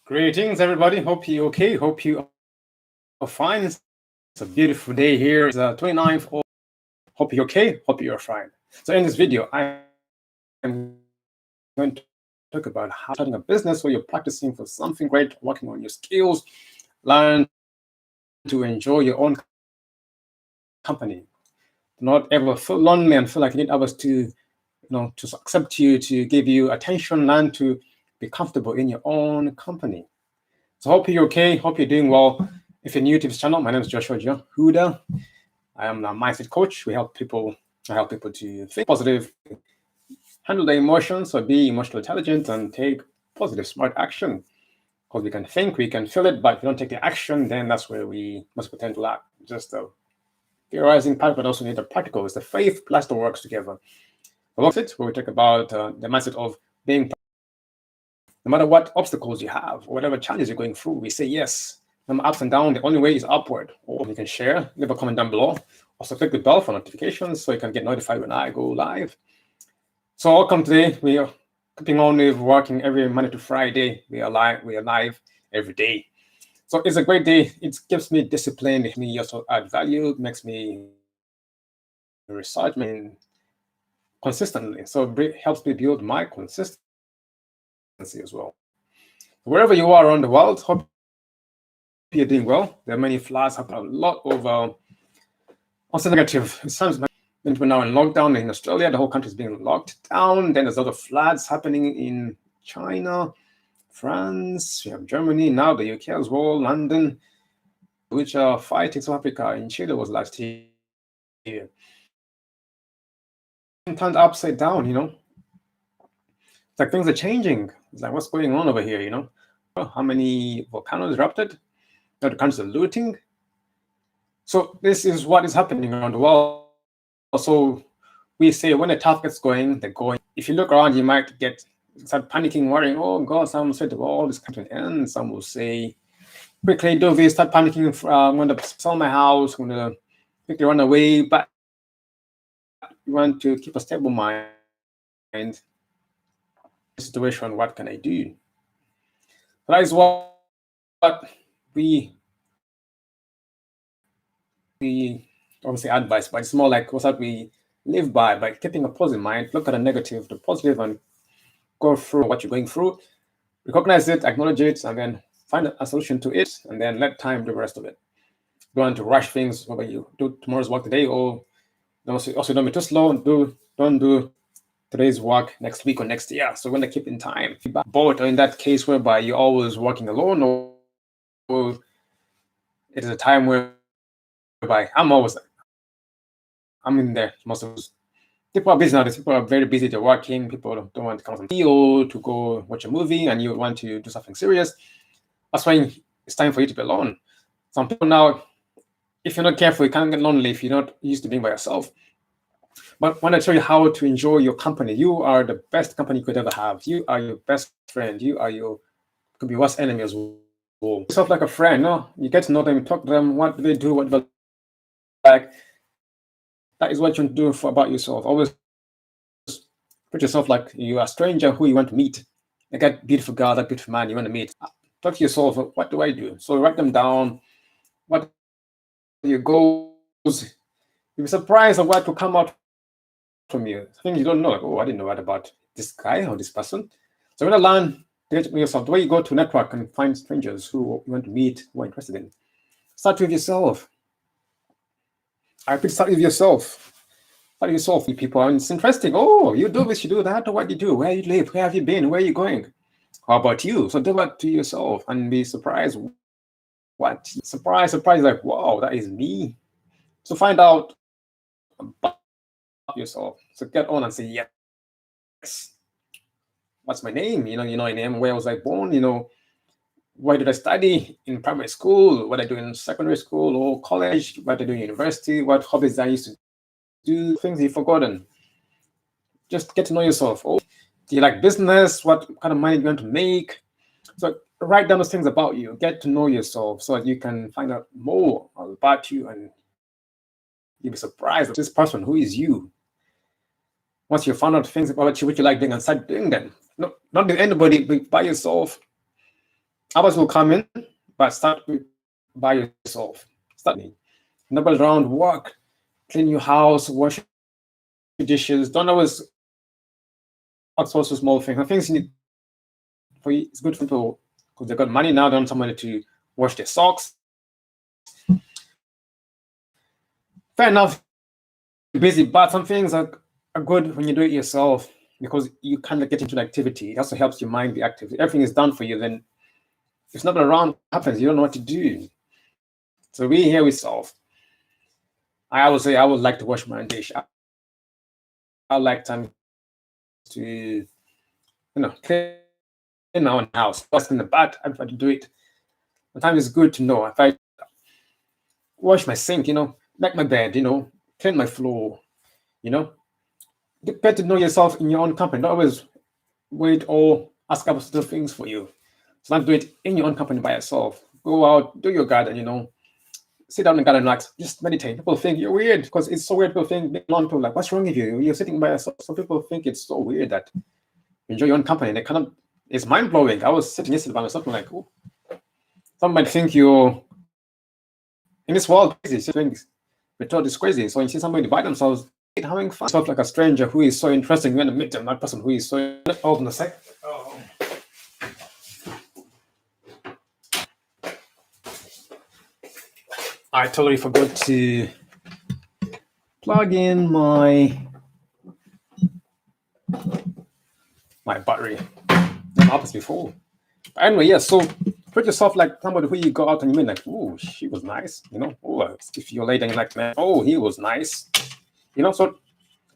Greetings, everybody. Hope you're okay. Hope you are fine. It's a beautiful day here. It's the 29th. Hope you're okay. Hope you're fine. So, in this video, I'm going to talk about how starting a business where you're practicing for something great, working on your skills, learn to enjoy your own company. Do not ever feel lonely and feel like you need others to accept you, to give you attention. Learn to be comfortable in your own company. So hope you're okay. Hope you're doing well. If you're new to this channel, my name is Joshua Huda. I am a mindset coach. I help people to think positive, handle their emotions, so be emotional intelligent, and take positive, smart action. Because we can think, we can feel it, but if we don't take the action, then that's where we must pretend to lack. Just the theorizing part, but also need the practical. It's the faith plus the works together. The works it where we talk about the mindset of being. No matter what obstacles you have, or whatever challenges you're going through, we say yes. No matter ups and downs, the only way is upward. Or you can share, leave a comment down below. Also click the bell for notifications so you can get notified when I go live. So welcome today. We are keeping on with working every Monday to Friday. We are live every day. So it's a great day. It gives me discipline. It makes me also add value. It makes me research consistently. So it helps me build my consistency as well. Wherever you are around the world, hope you're doing well. There are many floods happening, a lot of also negative. It sounds like we're now in lockdown in Australia. The whole country is being locked down. Then there's other floods happening in China, France. We have Germany now, the UK as well, London, which are fighting South Africa. In Chile was last year. Turned upside down. It's like things are changing. It's like what's going on over here? How many volcanoes erupted? The countries are looting. So this is what is happening around the world. So we say when the tough gets going, they're going. If you look around, you might start panicking, worrying, oh God, some say the world is coming to an end. Some will say, quickly do this, start panicking, I'm going to sell my house, I'm going to quickly run away. But you want to keep a stable mind. Situation, what can I do? That is what we obviously advise, but it's more like what's that we live by keeping a positive mind, look at the negative, the positive, and go through what you're going through, recognize it, acknowledge it, and then find a solution to it, and then let time do the rest of it. Don't want to rush things, whether you do tomorrow's work today, or also don't be too slow, don't do today's work next week or next year. So when they keep in time, both, or in that case whereby you're always working alone, or it is a time whereby I'm in there. Most of us, people are busy nowadays. People are very busy. They're working. People don't want to come from CEO to go watch a movie, and you want to do something serious. That's why it's time for you to be alone. Some people now, if you're not careful, you can't get lonely if you're not used to being by yourself. But I want to show you how to enjoy your company. You are the best company you could ever have. You are your best friend. You are could be worst enemy as well. Yourself like a friend. No, you get to know them, you talk to them. What do they do? What do they like? That is what you want to do about yourself. Always put yourself like you are a stranger who you want to meet. Like that beautiful girl, that beautiful man you want to meet. Talk to yourself, what do I do? So write them down. What are your goals? You'll be surprised at what will come out from you. Things you don't know. Like, oh, I didn't know that about this guy or this person. So when I learn yourself, the way you go to network and find strangers who you want to meet, who are interested in. Start with yourself. I repeat, start with yourself. Start with yourself, people. And it's interesting. Oh, you do this, you do that. What do you do? Where you live? Where have you been? Where are you going? How about you? So do that to yourself and be surprised. What? Surprise, like, wow, that is me. So find out about yourself. So get on and say, yes. What's my name? You know your name. Where was I born? Where did I study in primary school? What I do in secondary school or college? What I do in university? What hobbies I used to do? Things you've forgotten. Just get to know yourself. Oh, do you like business? What kind of money do you want to make? So write down those things about you. Get to know yourself so that you can find out more about you, and you'll be surprised at this person. Who is you? Once you found out things about you, what you like doing, and start doing them. Not with anybody, but by yourself. Others will come in, but start by yourself. Start me. Number around work, clean your house, wash your dishes. Don't always outsource to small things. The things you need for you, it's good for people because they've got money now. They want somebody to wash their socks. Fair enough, busy, but some things are good when you do it yourself because you kind of get into the activity. It also helps your mind be active. If everything is done for you, then if not around, what happens? You don't know what to do. So we here we solve. I always say I would like to wash my dish. I like time to clean my own house. What's in the bad? I try to do it. Sometimes it's good to know if I wash my sink, make my bed, clean my floor, get better to know yourself in your own company. Don't always wait or ask others to do things for you. So not do it in your own company by yourself. Go out, do your garden, sit down in the garden, relax, just meditate. People think you're weird because it's so weird. People think, people like, what's wrong with you? You're sitting by yourself. Some people think it's so weird that you enjoy your own company. They kind of, it's mind blowing. I was sitting yesterday by myself, and like, oh, some might think you're in this world crazy. Things we're told is crazy. So when you see somebody by themselves having fun, stuff like a stranger who is so interesting, you want to meet them. That person who is so hold on a sec. Oh. I totally forgot to plug in my battery. I'm obviously full. But anyway, yeah, so put yourself like somebody who you go out and you mean like, oh, she was nice, Oh, if you're late and you're like, man, oh, he was nice. So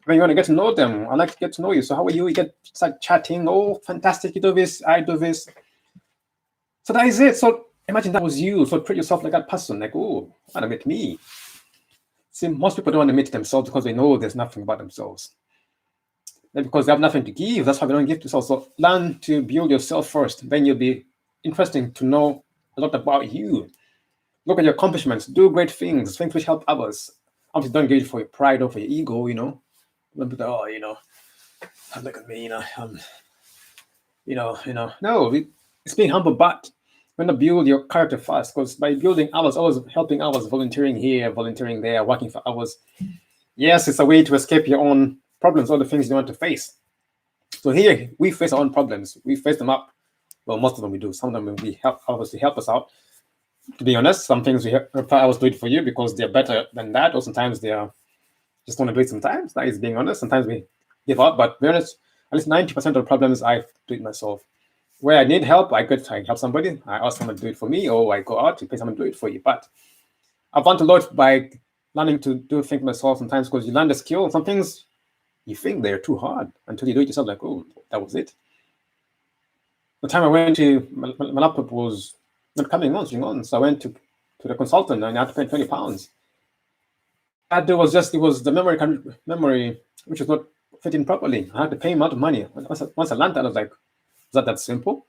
when you want to get to know them, I like to get to know you. So how are you? You get start chatting, oh, fantastic, you do this, I do this. So that is it. So imagine that was you. So treat yourself like that person, like, oh, want to meet me. See, most people don't want to meet themselves because they know there's nothing about themselves. And because they have nothing to give, that's why they don't give to themselves. So learn to build yourself first. Then you'll be interesting to know a lot about you. Look at your accomplishments. Do great things which help others. Obviously, don't do it for your pride or for your ego, Don't be like, oh, look at me, No, it's being humble, but you're going to build your character first, because by building others, always helping others, volunteering here, volunteering there, working for others, yes, it's a way to escape your own problems, all the things you want to face. So here, we face our own problems. We face them up. Well, most of them we do. Some of them we help others to help us out. To be honest, some things we help others do it for you because they're better than that, or sometimes they are just want to do it sometimes. That is being honest. Sometimes we give up, but to be honest, at least 90% of the problems I do it myself. Where I need help, I help somebody. I ask someone to do it for me, or I go out to pay someone to do it for you. But I've learned a lot by learning to do things myself sometimes, because you learn the skill. Some things you think they're too hard until you do it yourself, like, oh, that was it. The time I went to, my laptop was not coming on, so I went to the consultant and I had to pay £20. It was the memory which was not fitting properly. I had to pay him out of money. Once I learned that, I was like, is that simple?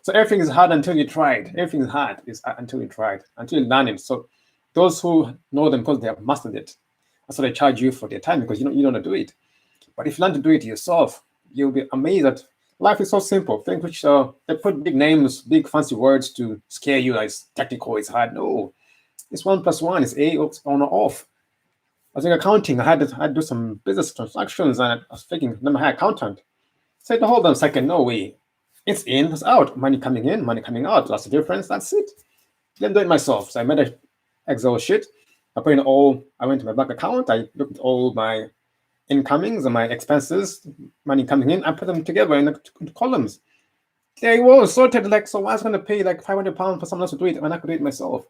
So everything is hard until you tried. Everything is hard until you tried, until you learn it. So those who know them because they have mastered it, that's why they charge you for their time, because you don't know how to do it. But if you learn to do it yourself, you'll be amazed that life is so simple. Things which they put big names, big fancy words to scare you, like it's technical, it's hard. No, it's 1 + 1. It's A on or off. I was in accounting. I had to do some business transactions, and I was thinking, then my accountant said, hold on a second, no way. It's in, it's out. Money coming in, money coming out. That's the difference. That's it. Then do it myself. So I made an Excel sheet. I put in I went to my bank account. I looked at all my incomings and my expenses, money coming in. I put them together in the columns. There it was, sorted. Like, so I was going to pay like £500 for someone else to do it when I could do it myself.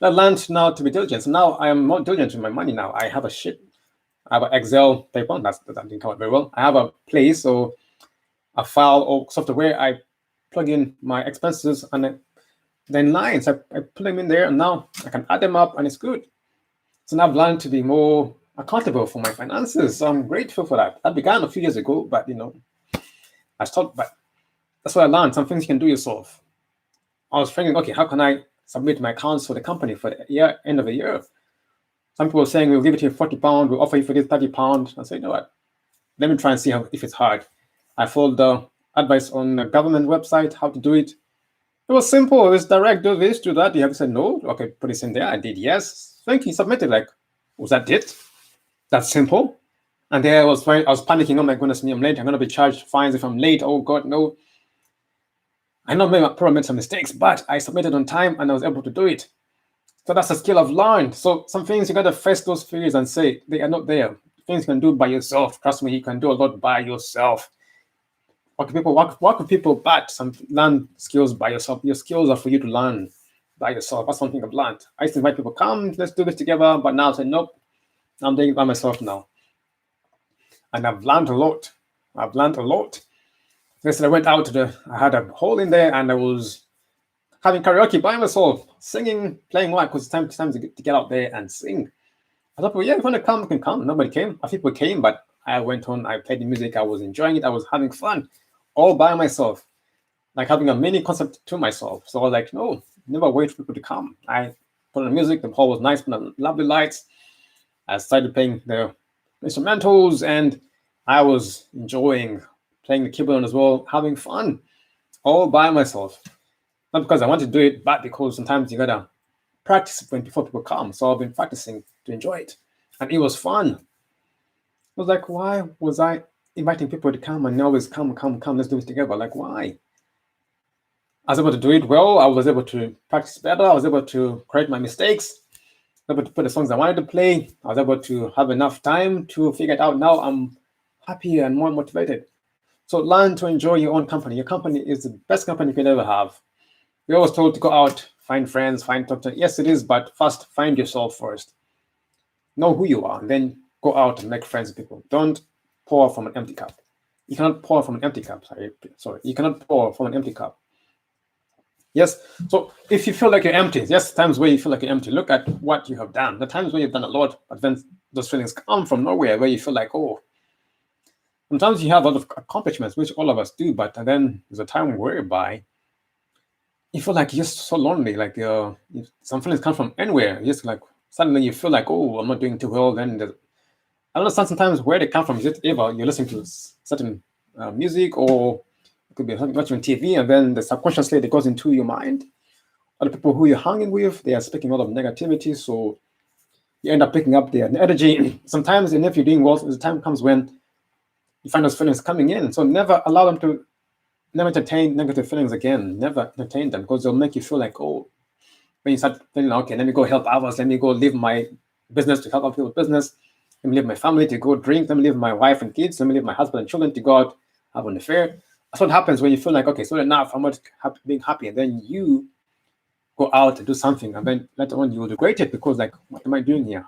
I learned now to be diligent. So now I am more diligent with my money now. I have a sheet. I have an Excel paper. That didn't come out very well. I have a place or a file or software where I plug in my expenses and then lines. I put them in there, and now I can add them up, and it's good. So now I've learned to be more accountable for my finances. So I'm grateful for that. That began a few years ago, but I stopped. But that's what I learned. Some things you can do yourself. I was thinking, okay, how can I submit my accounts for the company for the end of the year? Some people are saying, we'll give it to you £40, we'll offer you for this £30. I say, you know what? Let me try and see if it's hard. I followed the advice on the government website, how to do it. It was simple. It was direct. Do this, do that. You have to say no. Okay, put this in there. I did yes. Thank you. Submitted. Like, was that it? That's simple. And there I was panicking. Oh my goodness me, I'm late. I'm gonna be charged fines if I'm late. Oh God, no. I know maybe I probably made some mistakes, but I submitted on time and I was able to do it. So that's a skill I've learned. So some things you gotta face those fears and say they are not there. Things you can do by yourself. Trust me, you can do a lot by yourself. Work with people, but learn skills by yourself. Your skills are for you to learn by yourself. That's something I've learned. I used to invite people, come, let's do this together. But now I say, nope, I'm doing it by myself now. And I've learned a lot. I've learned a lot. Yesterday I went out I had a hole in there and I was having karaoke by myself, singing, playing one, because it's time to get out there and sing. I thought, well, yeah, if you want to come, you can come. Nobody came. A few people came, but I went on, I played the music, I was enjoying it, I was having fun, all by myself, like having a mini concert to myself. So I was like, no, never wait for people to come. I put on the music, the hall was nice, put on lovely lights. I started playing the instrumentals and I was enjoying playing the keyboard as well, having fun, all by myself. Not because I want to do it, but because sometimes you gotta practice before people come. So I've been practicing to enjoy it. And it was fun. I was like, why was I inviting people to come and always come, let's do it together? Like, why? I was able to do it well. I was able to practice better. I was able to correct my mistakes. I was able to put the songs I wanted to play. I was able to have enough time to figure it out. Now I'm happier and more motivated. So learn to enjoy your own company. Your company is the best company you can ever have. We're always told to go out, find friends, find talk to. Yes, it is, but first find yourself first. Know who you are, and then go out and make friends with people. Don't pour from an empty cup. You cannot pour from an empty cup. Sorry, you cannot pour from an empty cup. Yes, so if you feel like you're empty, yes, times where you feel like you're empty, look at what you have done. The times where you've done a lot, but then those feelings come from nowhere, where you feel like, oh, sometimes you have a lot of accomplishments, which all of us do, but then there's a time whereby you feel like you're just so lonely, like some feelings come from anywhere. Just like suddenly you feel like, oh, I'm not doing too well. Then I don't understand sometimes where they come from. Is it ever you're listening to certain music, or it could be watching TV, and then the subconsciously that goes into your mind. Or the people who you're hanging with, they are speaking a lot of negativity, so you end up picking up their energy. Sometimes, and if you're doing well, the time comes when you find those feelings coming in. So never allow them to. Never entertain negative feelings again. Never entertain them, because they'll make you feel like, oh, when you start feeling, okay, let me go help others. Let me go live my business to help other people's business. Let me leave my family to go drink. Let me leave my wife and kids. Let me leave my husband and children to go out, have an affair. That's what happens when you feel like, okay, so enough, I'm not being happy. And then you go out and do something. And then later on, you will regret it, because like, what am I doing here?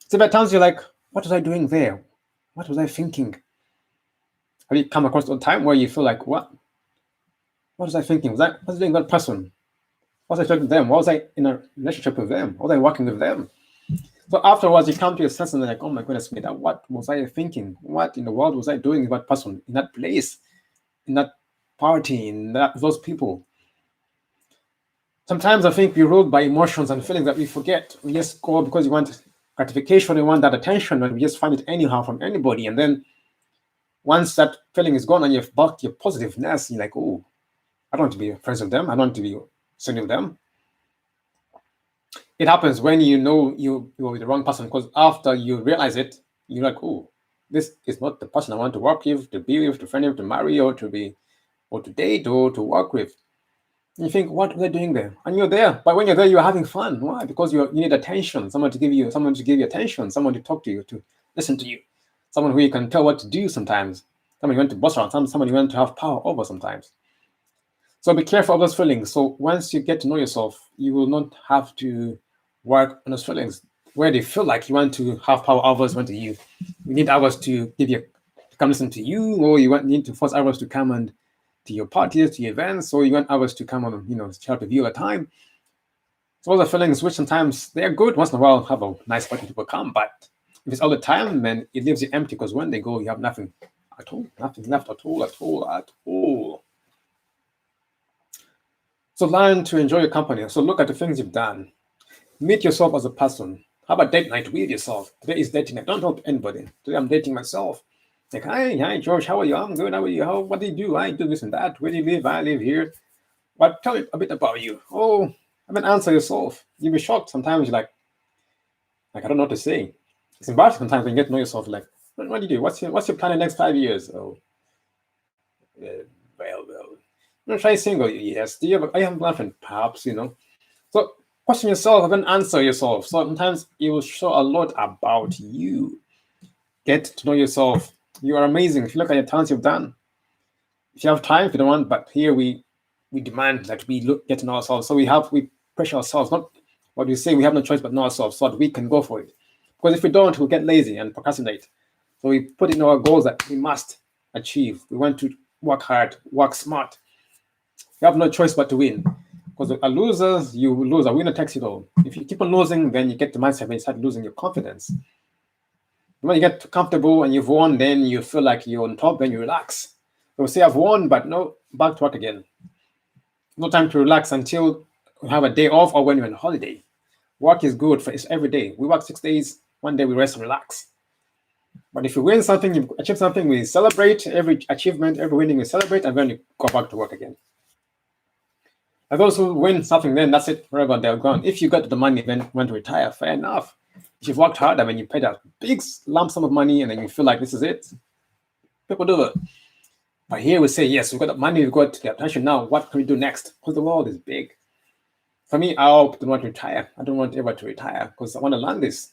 So by times you're like, what was I doing there? What was I thinking? Have you come across a time where you feel like, what was I thinking? Was I doing that person? Was I talking to them? Was I in a relationship with them? Was I working with them? So afterwards, you come to your sense and you're like, oh my goodness, what was I thinking? What in the world was I doing with that person, in that place, in that party, in those people? Sometimes I think we're ruled by emotions and feelings that we forget. We just go because you want gratification, you want that attention, and we just find it anyhow from anybody. And then once that feeling is gone and you've back your positiveness, you're like, oh, I don't want to be friends with them. I don't want to be sitting with them. It happens when you know you're with the wrong person, because after you realize it, you're like, oh, this is not the person I want to work with, to be with, to friend with, to marry, or to date, or to work with. And you think, what are they doing there? And you're there. But when you're there, you're having fun. Why? Because you need attention, someone to give you attention, someone to talk to you, to listen to you, someone who you can tell what to do sometimes, someone you want to boss around, someone you want to have power over sometimes. So be careful of those feelings. So once you get to know yourself, you will not have to work on those feelings where they feel like you want to have power over others, want to you. You need others to come listen to you, or you need to force others to come and to your parties, to your events, or you want others to come on, help with you at a time. So those are feelings which sometimes they're good. Once in a while, have a nice party, people come, but if it's all the time, then it leaves you empty, because when they go, you have nothing at all, nothing left at all. So learn to enjoy your company. So look at the things you've done. Meet yourself as a person. Have a date night with yourself. Today is dating night. Don't help anybody. Today I'm dating myself. Like, hi George, how are you? I'm good. How are you? What do you do? I do this and that. Where do you live? I live here. But tell me a bit about you. Oh, I mean, answer yourself. You'll be shocked sometimes. You're like I don't know what to say. It's embarrassing sometimes when you get to know yourself. Like, what do you do? What's your plan in the next 5 years? Oh, well. You know, try single. Yes. Are you have a girlfriend? Perhaps. So question yourself and then answer yourself. So sometimes it will show a lot about you. Get to know yourself. You are amazing. If you look at the talents you've done, if you have time, if you don't want, but here we demand that we get to know ourselves. So we pressure ourselves. Not what we say. We have no choice but know ourselves, so that we can go for it. Because if we don't, we'll get lazy and procrastinate. So we put in our goals that we must achieve. We want to work hard, work smart. You have no choice but to win. Because a loser, you lose. A winner takes it all. If you keep on losing, then you get the mindset when you start losing your confidence. When you get comfortable and you've won, then you feel like you're on top, then you relax. You'll say, I've won, but no, back to work again. No time to relax until you have a day off or when you're on holiday. Work is good for it's every day. We work 6 days, one day we rest and relax. But if you win something, you achieve something, we celebrate every achievement, every winning we celebrate, and then you go back to work again. And those who win something, then that's it, forever they're gone. If you got the money, then want to retire, fair enough. If you've worked hard, I mean, you paid a big lump sum of money, and then you feel like this is it, people do it. But here we say, yes, we've got the money, we've got the attention now. What can we do next? Because the world is big. For me, I don't want to retire. I don't want ever to retire because I want to learn this.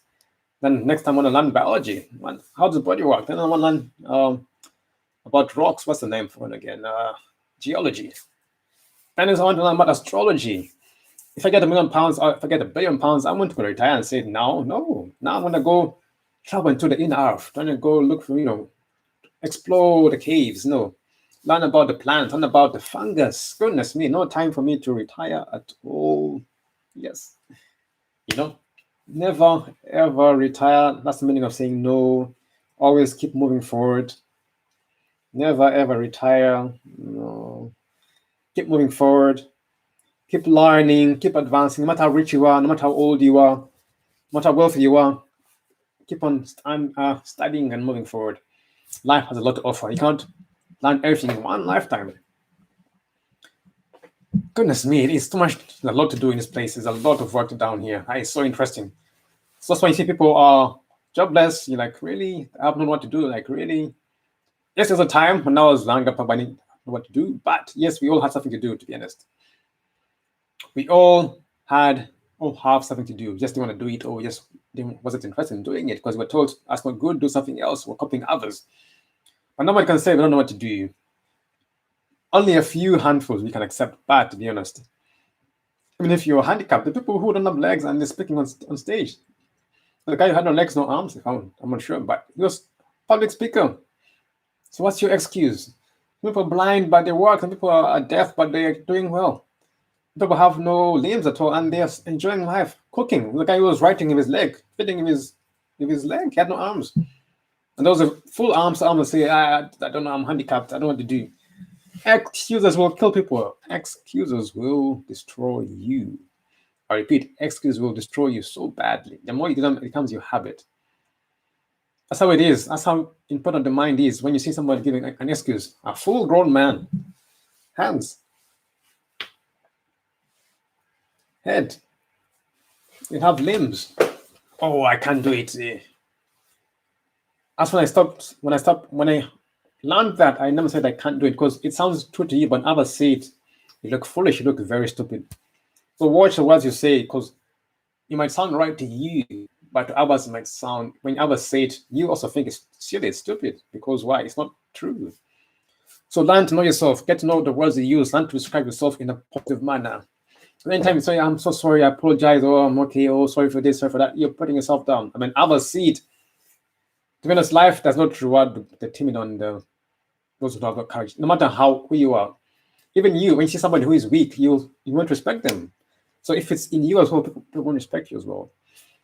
Then next time I want to learn biology. How does the body work? Then I want to learn about rocks. What's the name for it again? Geology. Then I want to learn about astrology. If I get £1 million or if I get £1 billion, I want to retire and say, no. Now I'm going to go travel into the inner earth. Trying to go look for, explore the caves. Learn about the plants, learn about the fungus. Goodness me, no time for me to retire at all. Yes. Never ever retire. That's the meaning of saying no. Always keep moving forward. Never ever retire. No. Keep moving forward. Keep learning. Keep advancing. No matter how rich you are, no matter how old you are, no matter how wealthy you are, keep on studying and moving forward. Life has a lot to offer. You can't learn everything in one lifetime. Goodness me, it is too much. There's a lot to do in this place. There's a lot of work down here. It's so interesting. So that's why you see people are jobless. You're like, really? I don't know what to do. Like, really? Yes, there's a time when I was lined up, I didn't know what to do. But yes, we all had something to do, to be honest. We all have something to do. Just didn't want to do it, or just wasn't interested in doing it because we were told that's not good, do something else. We're copying others. But nobody can say we don't know what to do. Only a few handfuls we can accept bad, to be honest. Even if you're handicapped, the people who don't have legs and they're speaking on stage. The guy who had no legs, no arms, I'm not sure, but he was public speaker. So what's your excuse? People are blind, but they work, and people are deaf, but they're doing well. People have no limbs at all, and they're enjoying life, cooking. The guy who was writing with his leg, fitting with his leg, he had no arms. And those are full arms and say, I don't know, I'm handicapped, I don't know what to do. Excuses will kill people. Excuses will destroy you. I repeat, excuses will destroy you so badly. The more you do them, it becomes your habit. That's how it is. That's how important the mind is. When you see somebody giving an excuse, a full-grown man, hands, head, you have limbs. Oh, I can't do it. That's when I learned that, I never said I can't do it because it sounds true to you, but others say it, you look foolish, you look very stupid. So watch the words you say, because it might sound right to you, but to others it might sound, when others say it, you also think it's silly, it's stupid, because why? It's not true. So learn to know yourself, get to know the words you use, learn to describe yourself in a positive manner. And anytime you say, I'm so sorry, I apologize, or I'm okay, oh, sorry for this, sorry for that, you're putting yourself down. I mean, others see it. To be honest, life does not reward the timid and those who have got courage, no matter who you are. Even you, when you see somebody who is weak, you won't respect them. So if it's in you as well, people won't respect you as well.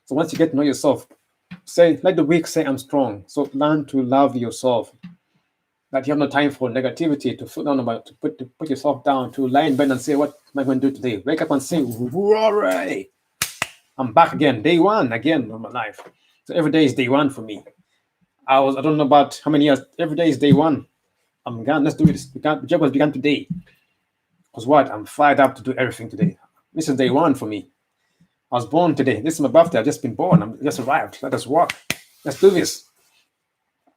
So once you get to know yourself, let the weak say, I'm strong. So learn to love yourself. That you have no time for negativity, to put down about, to put yourself down, to lie in bed and say, what am I going to do today? Wake up and say, hooray! I'm back again, day one again of my life. So every day is day one for me. I don't know about how many years. Every day is day one. I'm gone. Let's do this. The job has begun today. Because what? I'm fired up to do everything today. This is day one for me. I was born today. This is my birthday. I've just been born. I'm just arrived. Let us walk. Let's do this.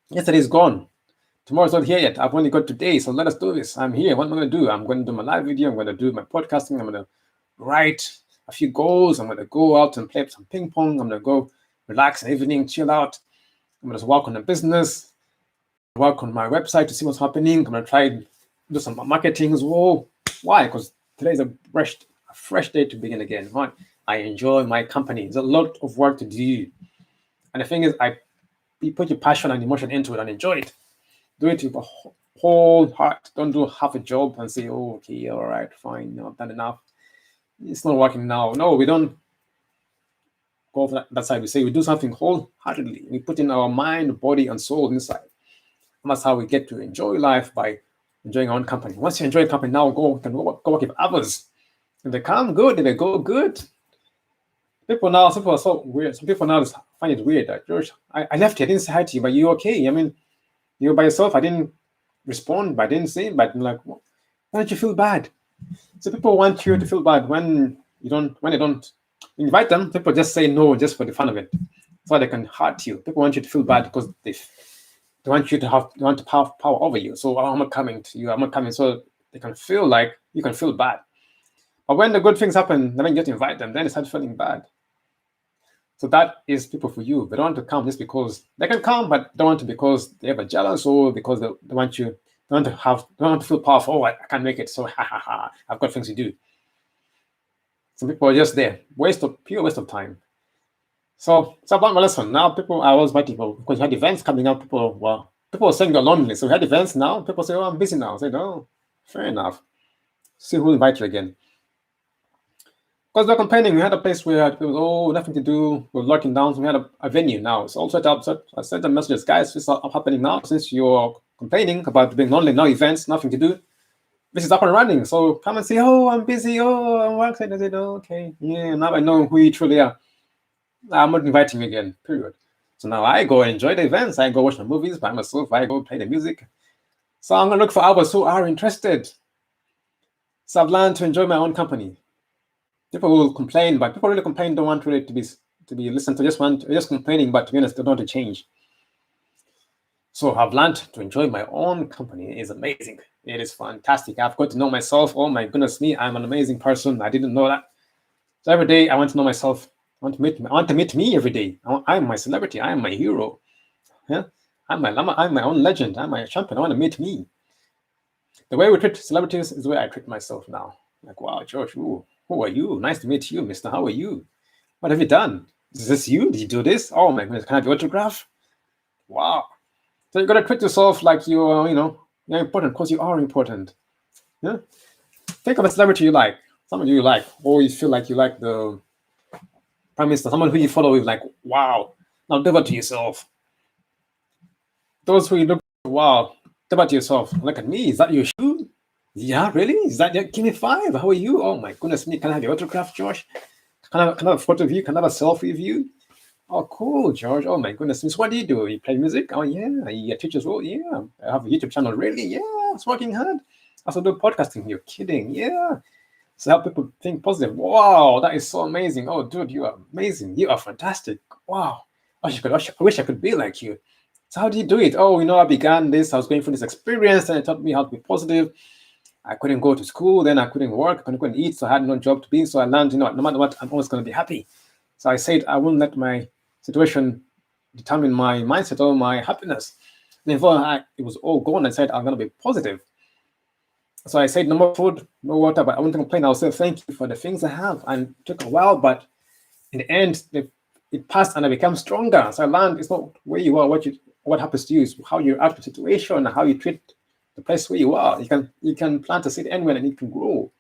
Yesterday's gone. Tomorrow's not here yet. I've only got today, so let us do this. I'm here. What am I going to do? I'm going to do my live video. I'm going to do my podcasting. I'm going to write a few goals. I'm going to go out and play some ping pong. I'm going to go relax in the evening, chill out. I'm going to work on the business, work on my website to see what's happening. I'm going to try and do some marketing as well. Why? Because today's a fresh day to begin again. Right? I enjoy my company. There's a lot of work to do. And the thing is, you put your passion and emotion into it and enjoy it. Do it with a whole heart. Don't do half a job and say, oh, okay, all right, fine, no, I've done enough. It's not working now. No, we don't go for that side. We say we do something wholeheartedly. We put in our mind, body, and soul inside. And that's how we get to enjoy life, by enjoying our own company. Once you enjoy a company, now go work with others. If they come, good. If they go, good. Some people are so weird. Some people now find it weird that, George, I left you. I didn't say hi to you, but you okay? I mean, you were by yourself. I didn't respond, but I didn't say, but I'm like, why don't you feel bad? So people want you to feel bad when they don't invite them. People just say no just for the fun of it, so they can hurt you. People want you to feel bad because they want you to have power over you. So I'm not coming to you. I'm not coming, so they can feel like you can feel bad. But when the good things happen, then you get to invite them. Then they start feeling bad. So that is people for you. They don't want to come just because they can come, but they don't want to because they're ever jealous or because they want to feel powerful. Oh, I can't make it. So I've got things to do. Some people are just there. Pure waste of time. So I've learned my lesson. Now people are always inviting people because you had events coming up. People are saying you're lonely. So we had events now. People say, oh, I'm busy now. I say, no, fair enough. See who will invite you again. Because we're complaining, we had a place where it was nothing to do, we're locking down, so we had a venue now. It's all set up. So I sent them messages, guys, this is happening now. Since you're complaining about being lonely, no events, nothing to do, this is up and running. So come and say, oh, I'm busy, oh, I'm working. I said, oh, okay, yeah, now I know who you truly are. I'm not inviting you again, period. So now I go enjoy the events, I go watch the movies by myself, I go play the music. So I'm going to look for others who are interested. So I've learned to enjoy my own company. People will complain, but people really complain don't want really to be listened to. Just complaining, but to be honest, they don't want to change. So I've learned to enjoy my own company. It is amazing. It is fantastic. I've got to know myself. Oh my goodness me, I'm an amazing person. I didn't know that. So every day I want to know myself. I want to meet me every day. I'm my celebrity. I'm my hero. Yeah, I'm my own legend. I'm my champion. I want to meet me. The way we treat celebrities is the way I treat myself now. Like, wow, George, ooh. Who are you? Nice to meet you, mister. How are you? What have you done? Is this you? Did you do this? Oh my goodness, can I have your autograph? Wow. So you gotta treat yourself like you're important, because you are important. Yeah. Think of a celebrity you like, someone you like, or you feel like you like the prime minister, someone who you follow with, like, wow. Now devote to yourself. Those who you look, wow, devote to yourself. Look at me. Is that your shoe? Yeah, really? Is that give me 5? How are you? Oh my goodness me! Can I have your autograph, Josh? Can I have a photo of you? Can I have a selfie of you? Oh, cool, George. Oh my goodness. So what do? You play music? Oh yeah. You teach as well? Yeah. I have a YouTube channel. Really? Yeah. It's working hard. I also do podcasting. You're kidding? Yeah. So help people think positive. Wow, that is so amazing. Oh, dude, you are amazing. You are fantastic. Wow. I wish I could be like you. So how do you do it? Oh, I began this. I was going through this experience, and it taught me how to be positive. I couldn't go to school, then I couldn't work, I couldn't eat, so I had no job to be. So I learned, no matter what, I'm always going to be happy. So I said, I won't let my situation determine my mindset or my happiness. And before it was all gone, I said, I'm going to be positive. So I said, no more food, no water, but I won't complain. I'll say thank you for the things I have. And it took a while, but in the end, it passed and I became stronger. So I learned it's not where you are, what happens to you, is how you react to the situation, how you treat the place where you are. You can plant a seed anywhere and it can grow.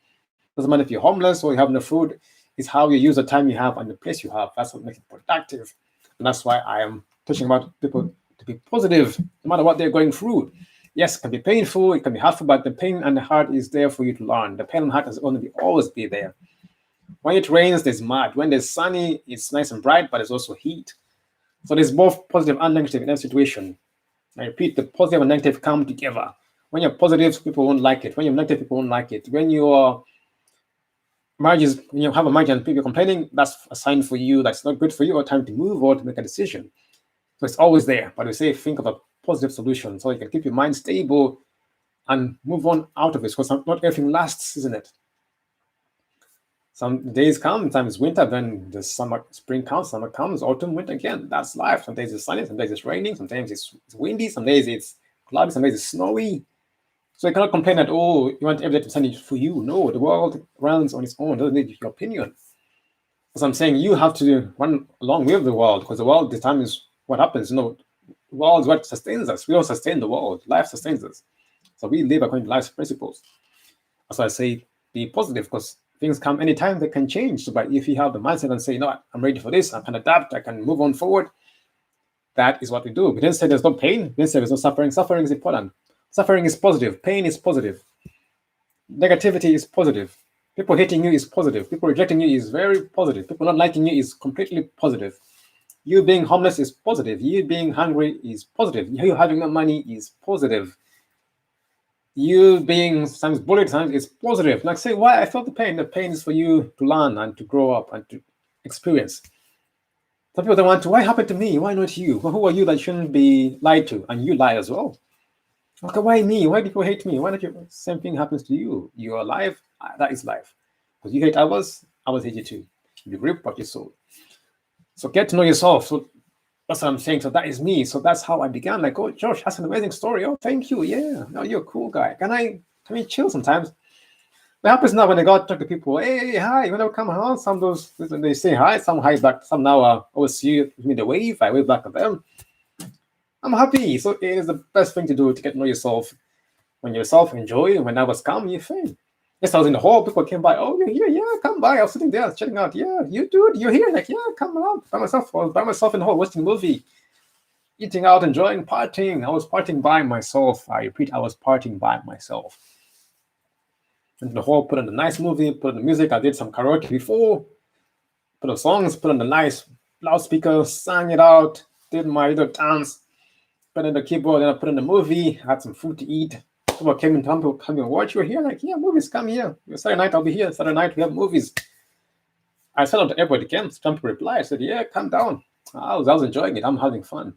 Doesn't matter if you're homeless or you have no food. It's how you use the time you have and the place you have. That's what makes it productive. And that's why I am teaching about people to be positive, no matter what they're going through. Yes, it can be painful, it can be hurtful, but the pain and the heart is there for you to learn. The pain and heart is going to always be there. When it rains, there's mud. When there's sunny, it's nice and bright, but there's also heat. So there's both positive and negative in every situation. I repeat, the positive and negative come together. When you're positive, people won't like it. When you're negative, people won't like it. When your marriage when you have a marriage and people complaining, that's a sign for you that's not good for you, or time to move or to make a decision. So it's always there. But we say think of a positive solution so you can keep your mind stable and move on out of it, because not everything lasts, isn't it? Some days come, sometimes it's winter, then the summer, spring comes, summer comes, autumn, winter again. That's life. Some days it's sunny, some days it's raining, sometimes it's windy, some days it's cloudy, some days it's snowy. So you cannot complain that, oh, you want everything to be sunny for you. No, the world runs on its own, it doesn't need your opinion. As I'm saying, you have to run along with the world, because the world determines what happens. The world is what sustains us. We don't sustain the world. Life sustains us. So we live according to life's principles. That's why I say be positive, because things come anytime, they can change. So, but if you have the mindset and say, no, I'm ready for this, I can adapt, I can move on forward, that is what we do. We didn't say there's no pain, we didn't say there's no suffering. Suffering is important. Suffering is positive. Pain is positive. Negativity is positive. People hating you is positive. People rejecting you is very positive. People not liking you is completely positive. You being homeless is positive. You being hungry is positive. You having no money is positive. You being sometimes bullied sometimes is positive. Like, say, why I felt the pain. The pain is for you to learn and to grow up and to experience. Some people don't want to, why happened to me? Why not you? Well, who are you that shouldn't be lied to? And you lie as well. Okay, why me? Why do people hate me? Why not you? Same thing happens to you. You're alive. That is life. Because you hate others hate you too. You reap what you sow. So get to know yourself. So that's what I'm saying. So that is me. So that's how I began. Like, oh, Josh, that's an amazing story. Oh, thank you. Yeah. No, you're a cool guy. Can we chill sometimes? What happens now when I go to talk to people? Hey, hi. When I come home, some of those they say hi, some hi back. Some now always see me the wave. I wave back at them. I'm happy. So it is the best thing to do to get to know yourself. When yourself enjoy, when others come, you're fine. Yes, I was in the hall, people came by, oh, you're here, yeah, come by. I was sitting there checking out, yeah, you dude, you're here, like, yeah, come around. By myself, I was by myself in the hall watching a movie, eating out, enjoying, partying. I was partying by myself. I repeat, I was partying by myself. In the hall, put on a nice movie, put on the music. I did some karaoke before, put on songs, put on the nice loudspeaker, sang it out, did my little dance, put on the keyboard, then I put on the movie, had some food to eat. People came in town, people come and watch. You're here, like, yeah, movies, come here. Saturday night, I'll be here. Saturday night, we have movies. I said on the airport again, some people replied. I said, yeah, come down. I was enjoying it. I'm having fun.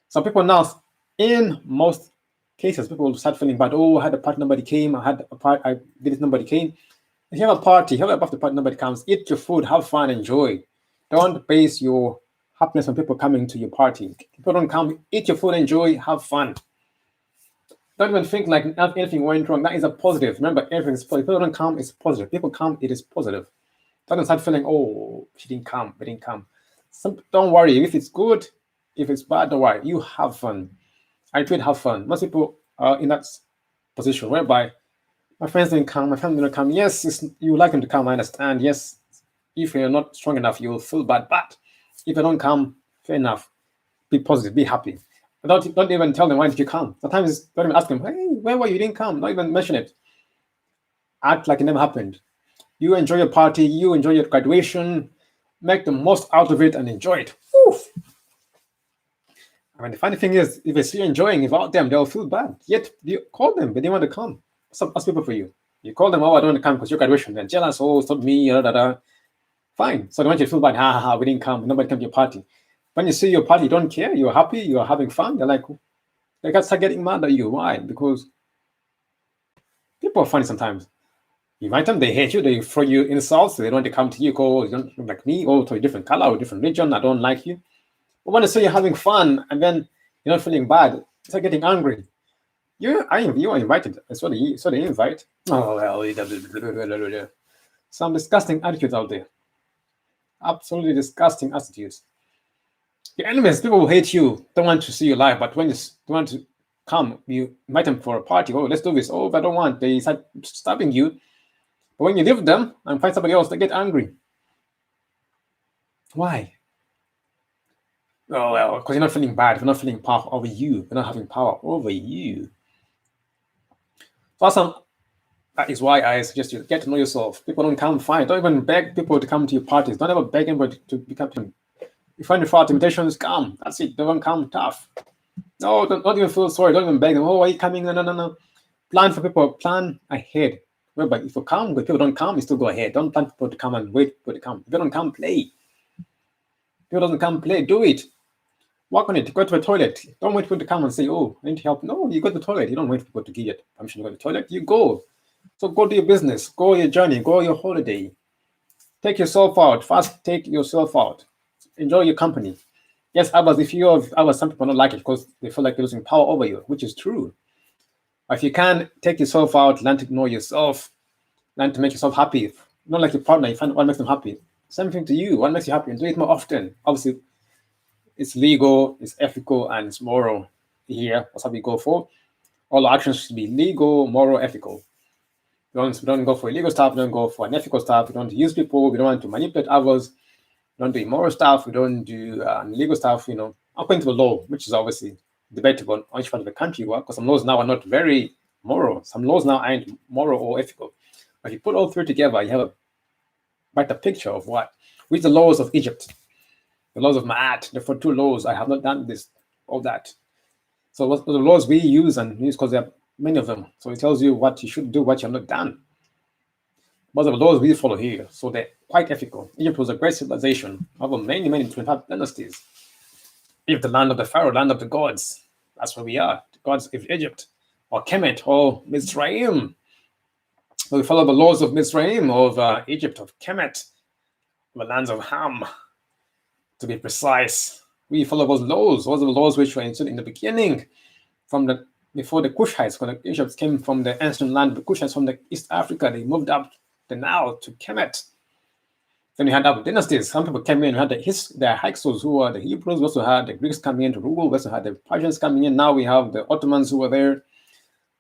Some people now, in most cases, people will start feeling bad. Oh, I had a party, nobody came. I had a party, I did it, nobody came. If you have a party, have a birthday party, nobody comes. Eat your food, have fun, enjoy. Don't base your happiness on people coming to your party. People don't come, eat your food, enjoy, have fun. Don't even think like anything went wrong. That is a positive. Remember, everything is positive. People don't come, it's positive. People come, it is positive. Don't start feeling, oh, she didn't come, they didn't come. Don't worry. If it's good, if it's bad, don't worry. You have fun. I repeat, have fun. Most people are in that position whereby my friends didn't come, my family didn't come. Yes, you like them to come, I understand. Yes, if you're not strong enough, you'll feel bad. But if they don't come, fair enough. Be positive, be happy. Don't even tell them, why did you come? Sometimes don't even ask them, hey, where were you? You didn't come. Don't even mention it. Act like it never happened. You enjoy your party, you enjoy your graduation, make the most out of it and enjoy it. Oof. I mean, the funny thing is, if they see you enjoying without them, they'll feel bad. Yet you call them, but they want to come. Some people for you. You call them, oh, I don't want to come because your graduation. They're jealous, oh, it's not me, da, da, da. Fine. So they want you to feel bad, we didn't come, nobody came to your party. When you see your party, you don't care, you're happy, you're having fun, they're like, they got start getting mad at you. Why? Because people are funny sometimes. You invite them, they hate you, they throw you insults, they don't want to come to you, go, you don't look like me, or to a different color or different religion, I don't like you. But when they say you're having fun and then you're not feeling bad, it's like getting angry. You are invited. That's what they invite. Oh, well, some disgusting attitudes out there. Absolutely disgusting attitudes. Your enemies, people who hate you, don't want to see you live, but when you want to come, you invite them for a party. Oh, let's do this. Oh, if I don't want, they start stabbing you. But when you leave them and find somebody else, they get angry. Why? Oh, well, because you're not feeling bad. You're not feeling power over you. You're not having power over you. So that is why I suggest you get to know yourself. People don't come, fine. Don't even beg people to come to your parties. Don't ever beg anybody to become. You find your fault invitations, come. That's it. Don't come tough. No, don't even feel sorry. Don't even beg them. Oh, are you coming? No, no, no, no. Plan for people. Plan ahead. But if you come, but people don't come, you still go ahead. Don't plan for people to come and wait for people to come. If they don't come, play. If people doesn't come, play. Do it. Work on it. Go to the toilet. Don't wait for people to come and say, "Oh, I need help." No, you go to the toilet. You don't wait for people to give you permission to go to the toilet. You go. So go do your business. Go your journey. Go your holiday. Take yourself out. First, take yourself out. Enjoy your company. Yes, others, if you have others, some people don't like it because they feel like they're losing power over you, which is true. But if you can take yourself out, learn to ignore yourself, learn to make yourself happy. Not like your partner, you find what makes them happy. Same thing to you. What makes you happy? And do it more often. Obviously, it's legal, it's ethical, and it's moral. Here, that's what we go for. All our actions should be legal, moral, ethical. We don't go for illegal stuff, we don't go for unethical stuff, we don't use people, we don't want to manipulate others, we don't do immoral stuff, we don't do illegal stuff, according to the law, which is obviously debatable on each part of the country you work, because some laws now are not very moral. Some laws now aren't moral or ethical. But if you put all three together, you have a better picture of what. With the laws of Egypt, the laws of Ma'at, the 42 laws, I have not done this, all that. So what the laws we use and use, because there are many of them. So it tells you what you should do, what you have not done. But the laws we follow here, so they're quite ethical. Egypt was a great civilization over many, 25 dynasties. If the land of the Pharaoh, land of the gods, that's where we are. The gods of Egypt, or Kemet, or Mizraim. So we follow the laws of Mizraim, of Egypt, of Kemet, the lands of Ham, to be precise. We follow those laws. Those are the laws which were instituted in the beginning, before the Kushites, when the Egypt came from the ancient land, the Kushites from the East Africa, they moved up the Nile to Kemet. Then we had other dynasties. Some people came in, we had the Hyksos, who were the Hebrews. We also had the Greeks coming in to rule. We also had the Persians coming in. Now we have the Ottomans who were there.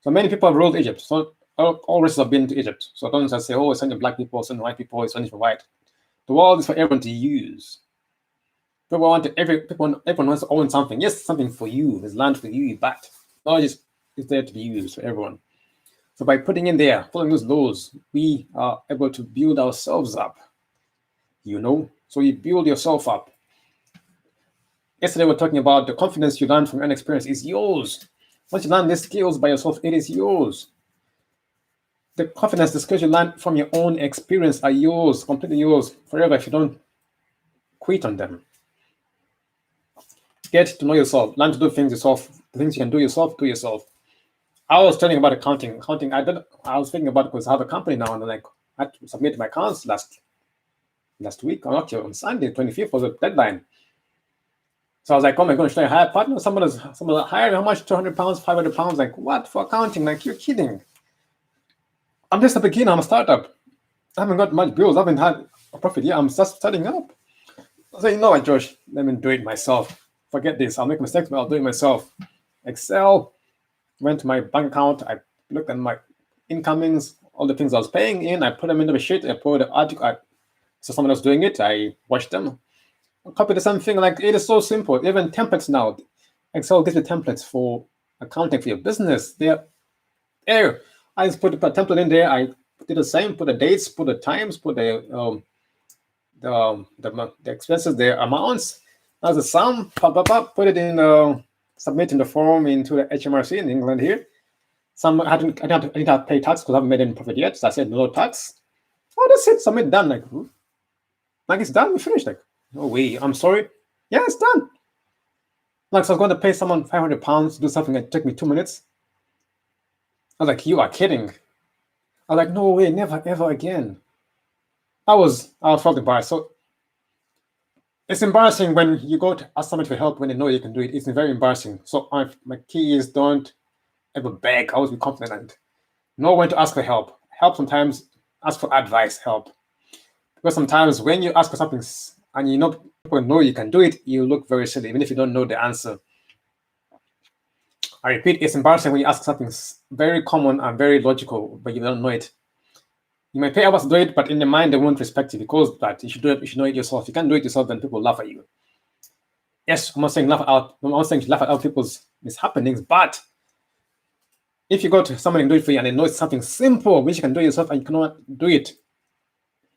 So many people have ruled Egypt. So all races have been to Egypt. So don't just say, oh, it's only black people, it's only white people, it's only for white. The world is for everyone to use. Everyone wants to own something. Yes, something for you. There's land for you, but knowledge is there to be used for everyone. So by putting in there, following those laws, we are able to build ourselves up. So you build yourself up. Yesterday we were talking about the confidence you learn from your own experience is yours. Once you learn these skills by yourself, it is yours. The confidence, the skills you learn from your own experience are yours, completely yours, forever if you don't quit on them. Get to know yourself. Learn to do things yourself. The things you can do yourself, do yourself. I was telling about accounting. I was thinking about it because I have a company now, and I had to submit my accounts last week, or actually on Sunday, 25th was the deadline. So I was like, oh my gosh, should I hire a partner? Someone's hiring, how much? 200 pounds, 500 pounds? Like, what? For accounting? Like, you're kidding. I'm just a beginner. I'm a startup. I haven't got much bills. I haven't had a profit yet. I'm just starting up. I said, you know what, Josh? Let me do it myself. Forget this. I'll make mistakes, but I'll do it myself. Excel, went to my bank account. I looked at my incomings, all the things I was paying in. I put them into the sheet. I put the article. So someone else doing it. I watched them. I copied the same thing. Like, it is so simple. Even templates now. Excel gives you templates for accounting for your business. They're there. I just put a template in there. I did the same. Put the dates. Put the times. Put the expenses, the amounts. That's the sum. Put it in. Submit in the form into the HMRC in England here. I didn't have to pay tax because I haven't made any profit yet. So I said no tax. Oh, that's it. Submit, done. Like it's done. We finished. Like, no way. I'm sorry. Yeah, it's done. Like, so I was going to pay someone 500 pounds to do something that took me 2 minutes. I was like, you are kidding. I was like, no way, never, ever again. I felt embarrassed. So it's embarrassing when you go to ask someone for help when they know you can do it. It's very embarrassing. So my key is don't ever beg. Always be confident. Know when to ask for help. Help sometimes. Ask for advice. Help. Because sometimes when you ask for something and people know you can do it, you look very silly, even if you don't know the answer. I repeat, it's embarrassing when you ask something very common and very logical, but you don't know it. You might pay others to do it, but in their mind, they won't respect you because that you should do it. You should know it yourself. If you can't do it yourself, then people laugh at you. Yes, I'm not saying laugh at other people's mishappenings, but if you go to someone and do it for you and they know it's something simple which you can do yourself and you cannot do it,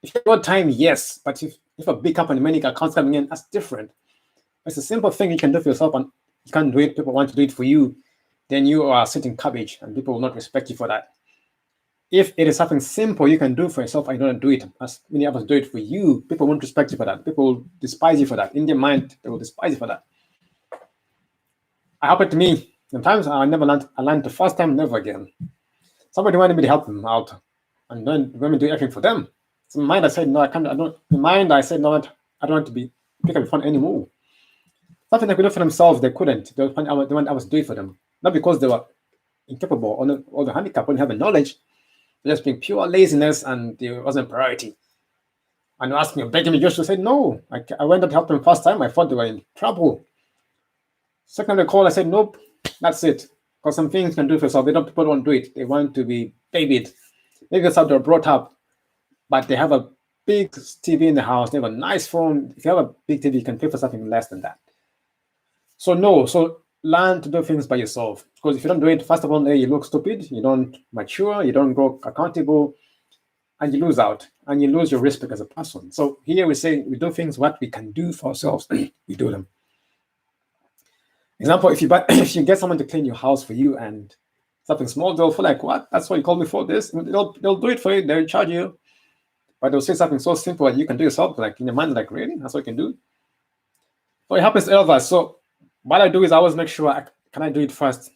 if you got time, yes, but if a big company, many accounts coming in, that's different. It's a simple thing you can do for yourself and you can't do it, people want to do it for you, then you are sitting cabbage and people will not respect you for that. If it is something simple you can do for yourself and you don't do it, as many others do it for you, people won't respect you for that. People will despise you for that. In their mind, they will despise you for that. It happened to me. Sometimes I learned the first time, never again. Somebody wanted me to help them out and then let me do everything for them. So in my mind, I said, no, I can't. I don't. In my mind, I said, no, I don't want to be pick up the phone anymore. Something they could do for themselves, they couldn't. They want I was doing for them. Not because they were incapable or the handicap, wouldn't have the knowledge. They're just being pure laziness and it wasn't a priority. And asked me, begging me just to say no. I went up to help them first time. I thought they were in trouble. Second time they called, I said, nope, that's it. Because some things you can do for yourself. People don't do it. They want to be babied. Maybe that's how they're brought up. But they have a big TV in the house. They have a nice phone. If you have a big TV, you can pay for something less than that. So no. So learn to do things by yourself. Because if you don't do it, first of all, you look stupid. You don't mature. You don't grow accountable. And you lose out. And you lose your respect as a person. So here we say we do things what we can do for ourselves. We do them. Example, if you get someone to clean your house for you and something small, they'll feel like, what? That's what you called me for this? They'll do it for you. They'll charge you. But they'll say something so simple that you can do yourself, like in your mind, like, really? That's what you can do? So it happens to all of us. So what I do is I always make sure, can I do it first?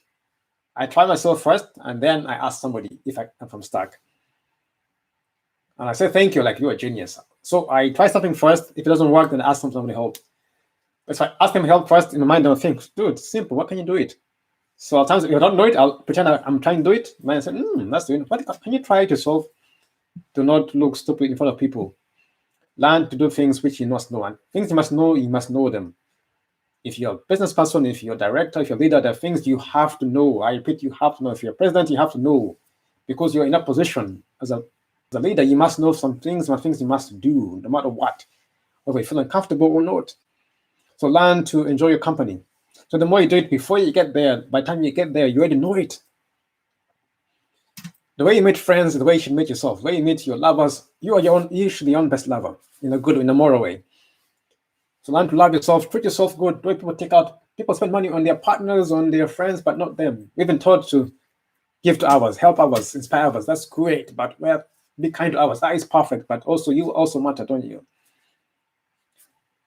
I try myself first, and then I ask somebody if I'm stuck. And I say, thank you, like you're a genius. So I try something first. If it doesn't work, then I ask somebody help. But if I ask them help first, in my mind, I'll think, dude, it's simple. What can you do it? So at times, if I don't know it, I'll pretend I'm trying to do it. And I say, that's doing it. What can you try it yourself? Do not look stupid in front of people. Learn to do things which you must know. And things you must know them. If you're a business person, if you're a director, if you're a leader, there are things you have to know. I repeat, you have to know. If you're a president, you have to know. Because you're in a position as a leader, you must know some things you must do, no matter what, whether you feel uncomfortable or not. So learn to enjoy your company. So the more you do it before you get there, by the time you get there, you already know it. The way you meet friends is the way you should meet yourself. The way you meet your lovers, you should be your own best lover in a moral way. So learn to love yourself, treat yourself good. The way people spend money on their partners, on their friends, but not them. We've been taught to give to others, help others, inspire others. That's great, but be kind to others. That is perfect, but also you also matter, don't you?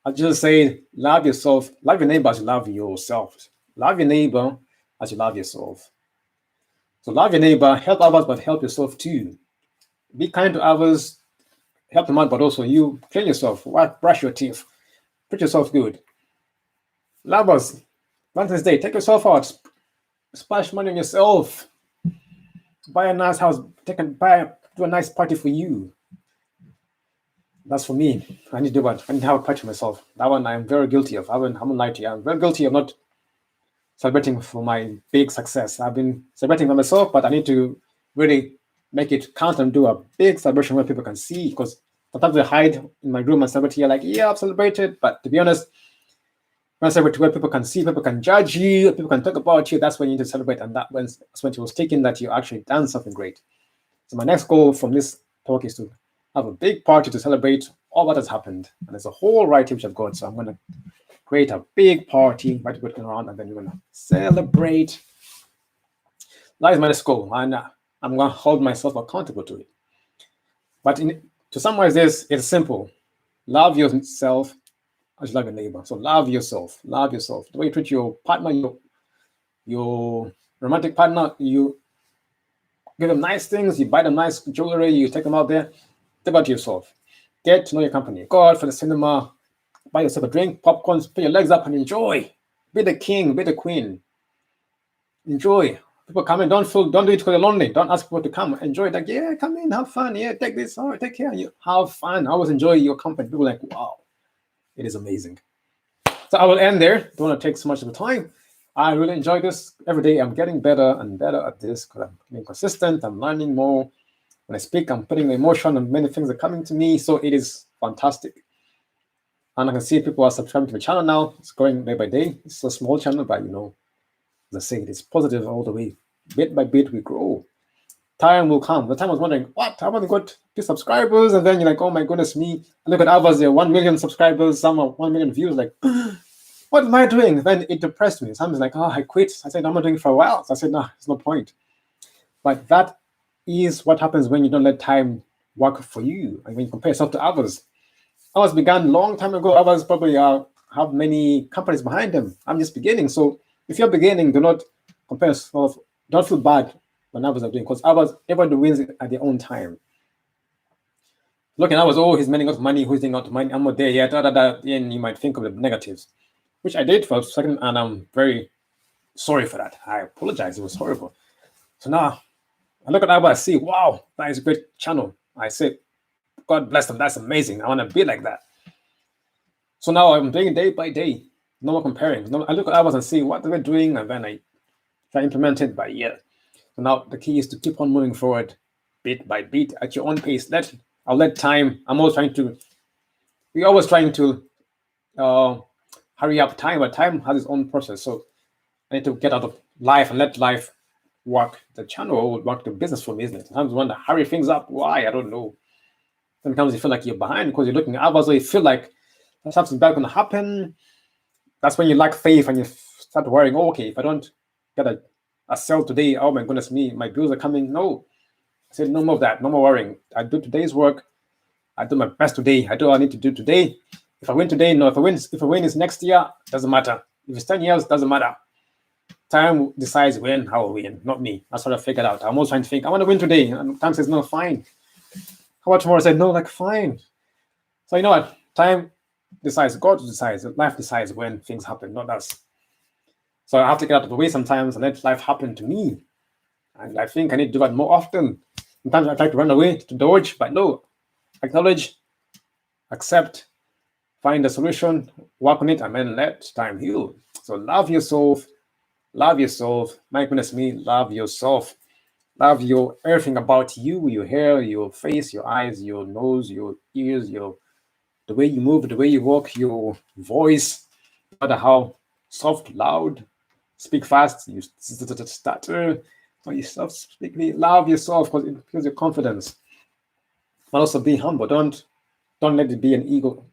I'll just say, love yourself. Love your neighbor as you love yourself. Love your neighbor as you love yourself. So love your neighbor, help others, but help yourself too. Be kind to others, help them out, but also you clean yourself. Brush your teeth. Treat yourself good. Lovers, Valentine's Day, take yourself out. Splash money on yourself. Buy a nice house. Do a nice party for you. That's for me. I need to do that. I need to have a party for myself. That one I'm very guilty of. I haven't lied to you. I'm very guilty of not celebrating for my big success. I've been celebrating by myself, but I need to really make it count and do a big celebration where people can see. Because sometimes I hide in my room and celebrate here, like, yeah, I've celebrated. But to be honest, when I celebrate where people can see, people can judge you, people can talk about you, that's when you need to celebrate. And that's when it was taken that you actually done something great. So my next goal from this talk is to have a big party to celebrate all that has happened. And there's a whole variety which I've got. So I'm going to create a big party, invite people around, and then we're going to celebrate. That is my next goal. And I'm going to hold myself accountable to it. But to summarize this, it's simple. Love yourself as you love your neighbor. So love yourself. Love yourself. The way you treat your partner, your romantic partner, you give them nice things, you buy them nice jewelry, you take them out there. Think about yourself. Get to know your company. Go out for the cinema, buy yourself a drink, popcorn, put your legs up and enjoy. Be the king, be the queen. Enjoy. People come in, don't do it because you're lonely. Don't ask people to come. Enjoy. Like, yeah, come in, have fun. Yeah, take this. All right, take care. You have fun. I always enjoy your company. People are like, wow, it is amazing. So I will end there. Don't want to take so much of the time. I really enjoy this. Every day I'm getting better and better at this because I'm being consistent. I'm learning more. When I speak, I'm putting emotion and many things are coming to me. So it is fantastic. And I can see people are subscribing to the channel now. It's growing day by day. It's a small channel, but as I say, it's positive all the way. Bit by bit, we grow. Time will come. The time I was wondering, what? I want to got 2 subscribers. And then you're like, oh my goodness me. I look at others, they're 1 million subscribers. Some are 1 million views. Like, What am I doing? Then it depressed me. Someone's like, oh, I quit. I said, I'm not doing it for a while. So I said, no, there's no point. But that is what happens when you don't let time work for you. And when you compare yourself to others. Ours began long time ago. Others probably have many companies behind them. I'm just beginning. So if you're beginning, do not compare yourself. Don't feel bad when others are doing, because others, everybody wins at their own time. Looking at others, oh, he's making out money, who's doing out money, I'm not there yet, then you might think of the negatives, which I did for a second, and I'm very sorry for that. I apologize. It was horrible. So now I look at others, I see, wow, that is a great channel. I say, God bless them. That's amazing. I want to be like that. So now I'm doing it day by day. No more comparing. No, I look at others and see what they're doing, and then I try to implement it by year. So now the key is to keep on moving forward, bit by bit, at your own pace. I'll let time. We're always trying to hurry up time, but time has its own process. So I need to get out of life and let life work the channel or work the business for me, isn't it? Sometimes you want to hurry things up. Why? I don't know. Sometimes you feel like you're behind because you're looking at others, or you feel like something bad going to happen. That's when you lack faith and you start worrying, oh, okay, if I don't get a sale today, oh my goodness me, my bills are coming. No. I said, no more of that, no more worrying. I do today's work. I do my best today. I do what I need to do today. If I win today, no. If I win is next year, doesn't matter. If it's 10 years, doesn't matter. Time decides when I will win, not me. That's what I figured out. I'm always trying to think, I want to win today. And time says, no, fine. How about tomorrow? I said, no, like, fine. So you know what? Time decides, God decides, life decides when things happen, not us. So I have to get out of the way sometimes and let life happen to me. And I think I need to do that more often. Sometimes I try to run away, to dodge, but no. Acknowledge, accept, find a solution, work on it, and then let time heal. So love yourself. Love yourself. My goodness me, love yourself. Love your everything about you, your hair, your face, your eyes, your nose, your ears, the way you move, the way you walk, your voice, no matter how soft, loud, speak fast, you stutter, or you speak. Love yourself because it builds your confidence. But also be humble. Don't let it be an ego.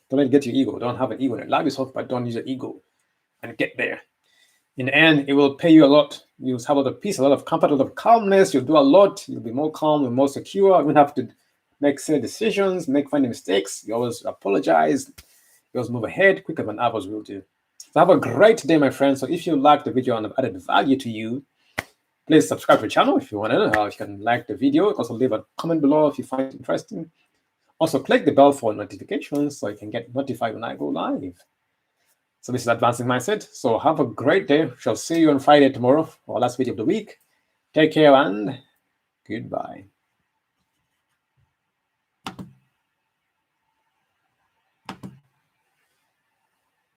Don't let it get your ego. Don't have an ego. Love yourself, but don't use your ego and get there. In the end, it will pay you a lot. You'll have a lot of peace, a lot of comfort, a lot of calmness. You'll do a lot. You'll be more calm and more secure. You won't have to make silly decisions, make funny mistakes. You always apologize. You always move ahead quicker than others will do. So have a great day, my friends. So if you liked the video and have added value to you, please subscribe to the channel if you want to know how you can like the video. Also leave a comment below if you find it interesting. Also click the bell for notifications so you can get notified when I go live. So this is Advancing Mindset. So have a great day. Shall see you on Friday tomorrow for our last video of the week. Take care and goodbye.